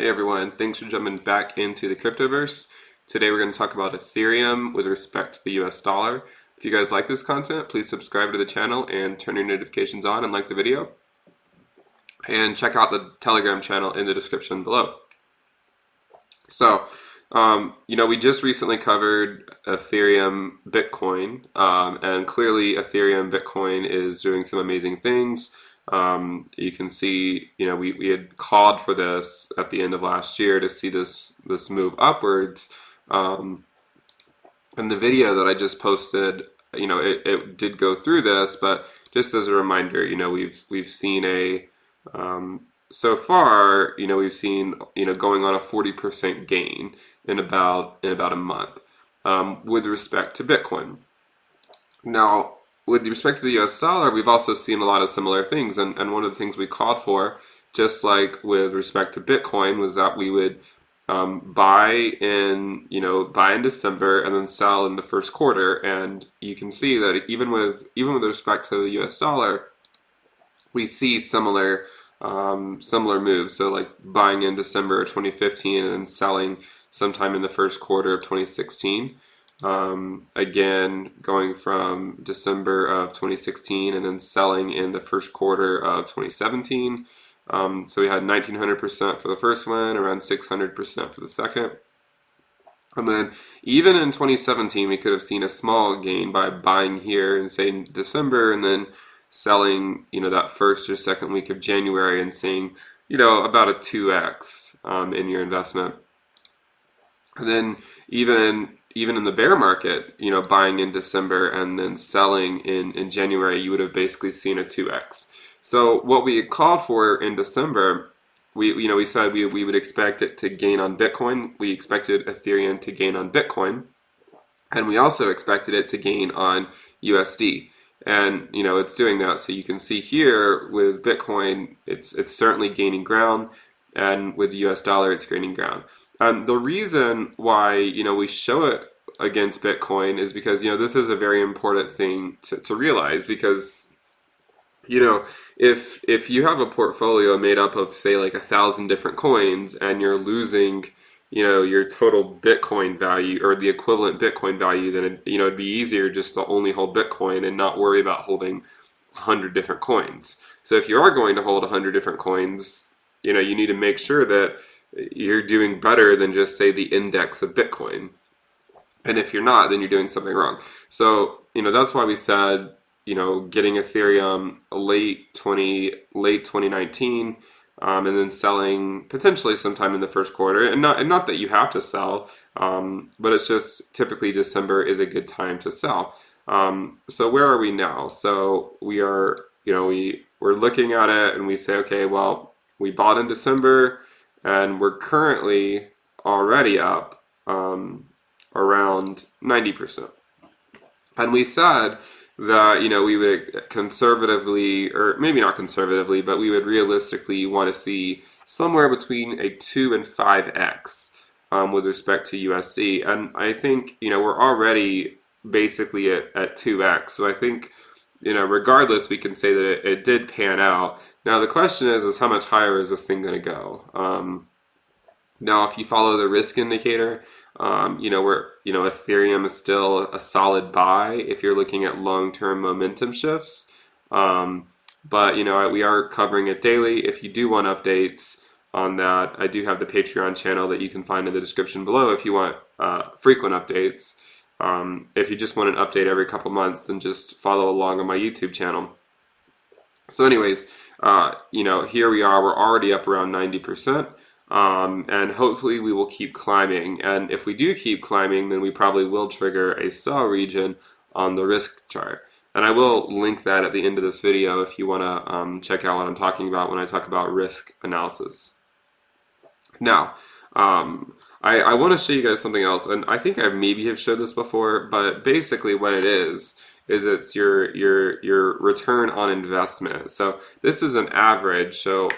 Hey everyone, thanks for jumping back into the cryptoverse. Today we're going to talk about Ethereum with respect to the US dollar. If you guys like this content, please subscribe to the channel and turn your notifications on and like the video. And check out the Telegram channel in the description below. So, we just recently covered Ethereum, Bitcoin, and clearly Ethereum, Bitcoin is doing some amazing things. You can see, we had called for this at the end of last year to see this move upwards. And the video that I just posted, it did go through this, but just as a reminder, we've seen so far, we've seen, going on a 40% gain in about a month, with respect to Bitcoin. Now, with respect to the US dollar, we've also seen a lot of similar things, and one of the things we called for, just like with respect to Bitcoin, was that we would buy in December and then sell in the first quarter. And you can see that even with respect to the US dollar, we see similar moves. So like buying in December of 2015 and then selling sometime in the first quarter of 2016. Again, going from December of 2016 and then selling in the first quarter of 2017. So we had 1900% for the first one, around 600% for the second. And then even in 2017, we could have seen a small gain by buying here in, say, December and then selling, that first or second week of January and seeing, about a 2x in your investment. And then even in the bear market, buying in December and then selling in January, you would have basically seen a 2x. So what we had called for in December, we said we would expect it to gain on Bitcoin. We expected Ethereum to gain on Bitcoin, and we also expected it to gain on USD. And it's doing that. So you can see here with Bitcoin, it's certainly gaining ground, and with the US dollar, it's gaining ground. The reason why we show it against Bitcoin is because this is a very important thing to realize, because if you have a portfolio made up of, say, like 1,000 different coins, and you're losing your total Bitcoin value or the equivalent Bitcoin value, then it'd be easier just to only hold Bitcoin and not worry about holding 100 different coins. So if you are going to hold 100 different coins, you need to make sure that you're doing better than just, say, the index of Bitcoin. And if you're not, then you're doing something wrong. So that's why we said getting Ethereum late 2019, and then selling potentially sometime in the first quarter. And not that you have to sell, but it's just typically December is a good time to sell. So where are we now? So we are, we're looking at it and we say, okay, well, we bought in December and we're currently already up around 90%. And we said that we would conservatively, or maybe not conservatively, but we would realistically want to see somewhere between a 2 and 5x with respect to USD. And I think we're already basically at 2x. So I think regardless, we can say that it did pan out. Now the question is how much higher is this thing going to go? Now, if you follow the risk indicator, Ethereum is still a solid buy if you're looking at long-term momentum shifts. But we are covering it daily. If you do want updates on that, I do have the Patreon channel that you can find in the description below if you want frequent updates. If you just want an update every couple months, then just follow along on my YouTube channel. So anyways, here we are. We're already up around 90%. And hopefully we will keep climbing. And if we do keep climbing, then we probably will trigger a sell region on the risk chart. And I will link that at the end of this video if you want to check out what I'm talking about when I talk about risk analysis. Now, I want to show you guys something else, and I think I maybe have showed this before, but basically what it is it's your return on investment. So this is an average. So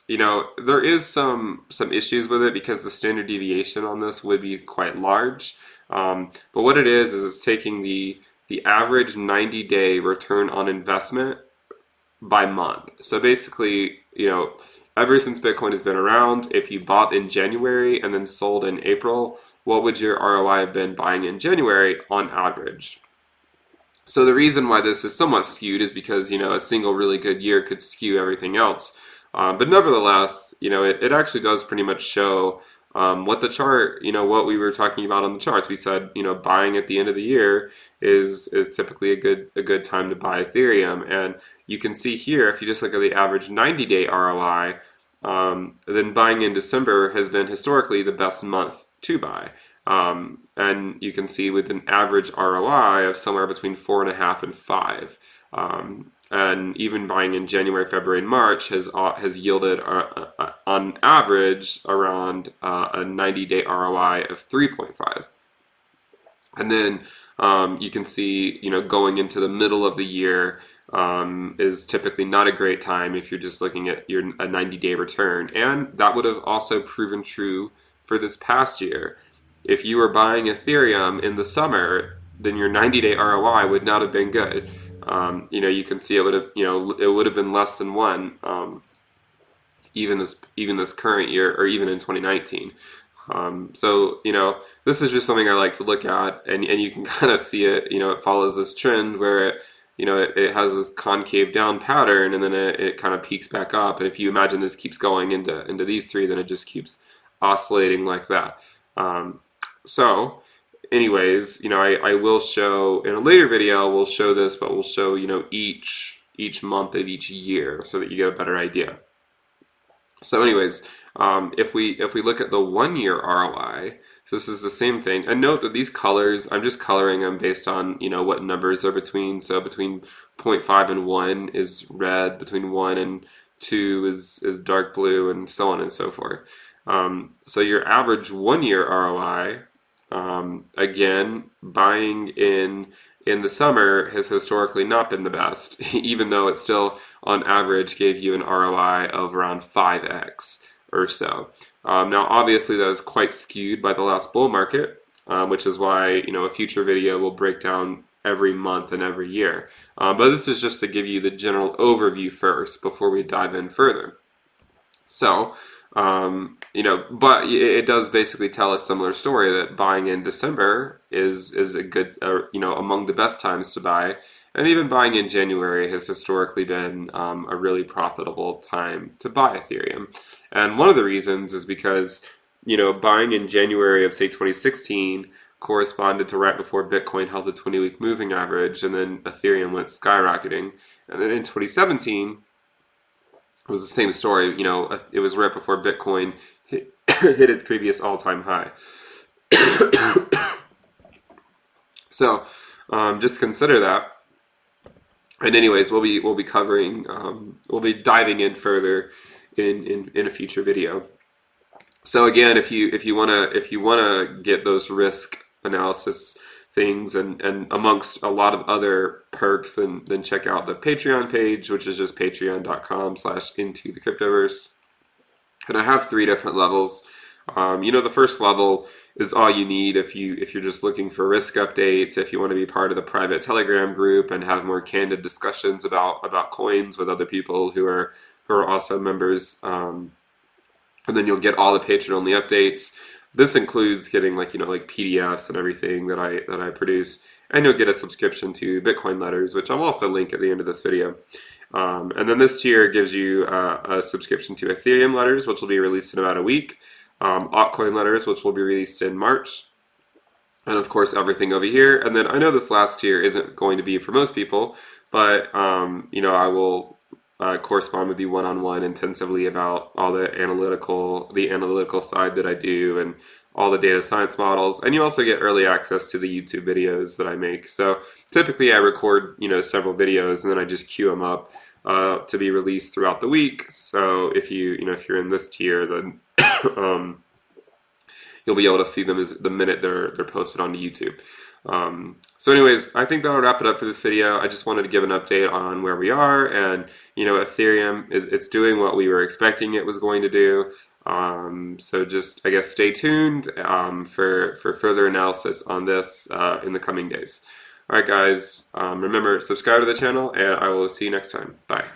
there is some issues with it because the standard deviation on this would be quite large. But what it is it's taking the average 90-day return on investment by month. So basically, ever since Bitcoin has been around, if you bought in January and then sold in April, what would your ROI have been buying in January on average? So the reason why this is somewhat skewed is because, a single really good year could skew everything else. But nevertheless, it actually does pretty much show what the chart, what we were talking about on the charts. We said, buying at the end of the year is typically a good time to buy Ethereum. And you can see here, if you just look at the average 90-day ROI, then buying in December has been historically the best month to buy. And you can see with an average ROI of somewhere between 4.5 and 5. And even buying in January, February, and March has yielded on average around a 90-day ROI of 3.5. And then you can see, going into the middle of the year is typically not a great time if you're just looking at a 90-day return. And that would have also proven true for this past year. If you were buying Ethereum in the summer, then your 90-day ROI would not have been good. You can see it would have been less than 1, even this current year, or even in 2019. So this is just something I like to look at, and you can kind of see it. It follows this trend where it has this concave down pattern, and then it kind of peaks back up. And if you imagine this keeps going into these three, then it just keeps oscillating like that. So anyways, I will show in a later video, we'll show this, but we'll show, each month of each year so that you get a better idea. So anyways, if we look at the 1 year ROI, so this is the same thing. And note that these colors, I'm just coloring them based on, what numbers are between. So between 0.5 and 1 is red, between 1 and 2 is dark blue, and so on and so forth. So your average 1 year ROI, again, buying in the summer has historically not been the best, even though it still on average gave you an ROI of around 5x or so. Now obviously that is quite skewed by the last bull market, which is why a future video will break down every month and every year. But this is just to give you the general overview first before we dive in further. So but it does basically tell a similar story that buying in December is a good, among the best times to buy, and even buying in January has historically been a really profitable time to buy Ethereum. And one of the reasons is because, buying in January of, say, 2016 corresponded to right before Bitcoin held the 20-week moving average, and then Ethereum went skyrocketing. And then in 2017, it was the same story. It was right before Bitcoin hit its previous all-time high. So just consider that. And anyways, we'll be covering, we'll be diving in further in a future video. So again, if you wanna get those risk analysis things and amongst a lot of other perks, then check out the Patreon page, which is just patreon.com/intothecryptoverse. And I have 3 different levels. The first level is all you need if you're just looking for risk updates, if you want to be part of the private Telegram group and have more candid discussions about coins with other people who are also members. And then you'll get all the patron only updates. This includes getting like PDFs and everything that I produce, and you'll get a subscription to Bitcoin letters, which I'll also link at the end of this video. And then this tier gives you a subscription to Ethereum letters, which will be released in about a week, altcoin letters, which will be released in March, and of course everything over here. And then I know this last tier isn't going to be for most people, but I will correspond with you one-on-one intensively about all the analytical side that I do and all the data science models. And you also get early access to the YouTube videos that I make. So typically I record several videos and then I just queue them up to be released throughout the week. So if if you're in this tier, then you'll be able to see them the minute they're posted onto YouTube. So anyways, I think that'll wrap it up for this video. I just wanted to give an update on where we are, and Ethereum it's doing what we were expecting it was going to do. So just, I guess, stay tuned for further analysis on this in the coming days. All right, guys, remember, subscribe to the channel, and I will see you next time. Bye.